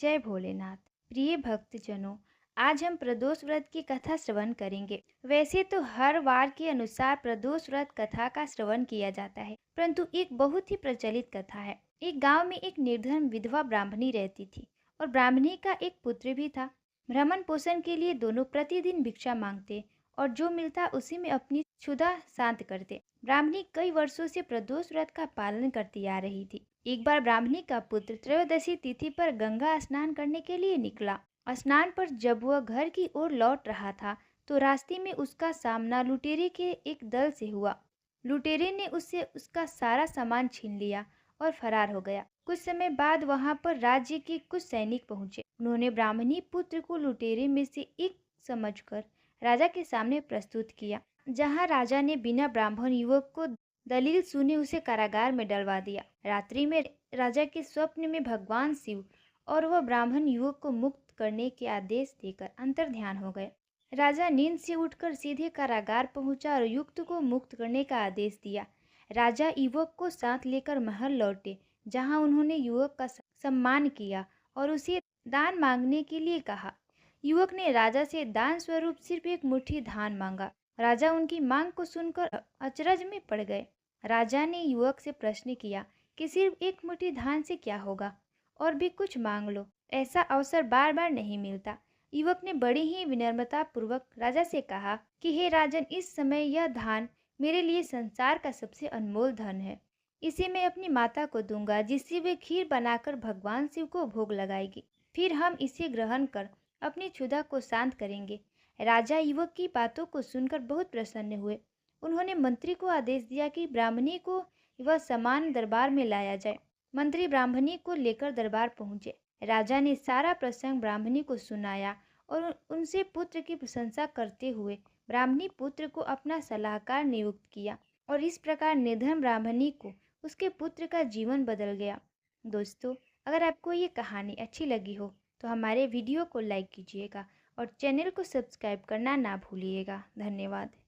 जय भोलेनाथ। प्रिय भक्तजनों, आज हम प्रदोष व्रत की कथा श्रवण करेंगे। वैसे तो हर वार के अनुसार प्रदोष व्रत कथा का श्रवण किया जाता है, परंतु एक बहुत ही प्रचलित कथा है। एक गांव में एक निर्धन विधवा ब्राह्मणी रहती थी और ब्राह्मणी का एक पुत्र भी था। भ्रमण पोषण के लिए दोनों प्रतिदिन भिक्षा मांगते और जो मिलता उसी में अपनी क्षुधा शांत करते। ब्राह्मणी कई वर्षों से प्रदोष व्रत का पालन करती आ रही थी। एक बार ब्राह्मणी का पुत्र त्रयोदशी तिथि पर गंगा स्नान करने के लिए निकला। स्नान पर जब वह घर की ओर लौट रहा था तो रास्ते में उसका सामना लुटेरे के एक दल से हुआ। लुटेरे ने उससे उसका सारा सामान छीन लिया और फरार हो गया। कुछ समय बाद वहां पर राज्य के कुछ सैनिक पहुंचे। उन्होंने ब्राह्मणी पुत्र को लुटेरे में से एक समझकर राजा के सामने प्रस्तुत किया। जहां राजा ने बिना ब्राह्मण युवक को दलील सुने उसे कारागार में डलवा दिया। रात्रि में राजा के स्वप्न में भगवान शिव और वह ब्राह्मण युवक को मुक्त करने के आदेश देकर अंतर्ध्यान हो गए। राजा नींद से उठकर सीधे कारागार पहुंचा और युक्त को मुक्त करने का आदेश दिया। राजा युवक को साथ लेकर महल लौटे, जहां उन्होंने युवक का सम्मान किया और उसे दान मांगने के लिए कहा। युवक ने राजा से दान स्वरूप सिर्फ एक मुट्ठी धान मांगा। राजा उनकी मांग को सुनकर अचरज में पड़ गए। राजा ने युवक से प्रश्न किया कि सिर्फ एक मुट्ठी धान से क्या होगा, और भी कुछ मांग लो, ऐसा अवसर बार बार नहीं मिलता। युवक ने बड़ी ही विनम्रता पूर्वक राजा से कहा कि हे राजन, इस समय यह धान मेरे लिए संसार का सबसे अनमोल धन है। इसे मैं अपनी माता को दूंगा, जिससे वे खीर बनाकर भगवान शिव को भोग लगाएगी। फिर हम इसे ग्रहण कर अपनी क्षुधा को शांत करेंगे। राजा युवक की बातों को सुनकर बहुत प्रसन्न हुए। उन्होंने मंत्री को आदेश दिया कि ब्राह्मणी को वह सामान दरबार में लाया जाए। मंत्री ब्राह्मणी को लेकर दरबार पहुंचे। राजा ने सारा प्रसंग ब्राह्मणी को सुनाया और उनसे पुत्र की प्रशंसा करते हुए ब्राह्मणी पुत्र को अपना सलाहकार नियुक्त किया, और इस प्रकार निर्धन ब्राह्मणी को उसके पुत्र का जीवन बदल गया। दोस्तों, अगर आपको ये कहानी अच्छी लगी हो तो हमारे वीडियो को लाइक कीजिएगा और चैनल को सब्सक्राइब करना ना भूलिएगा। धन्यवाद।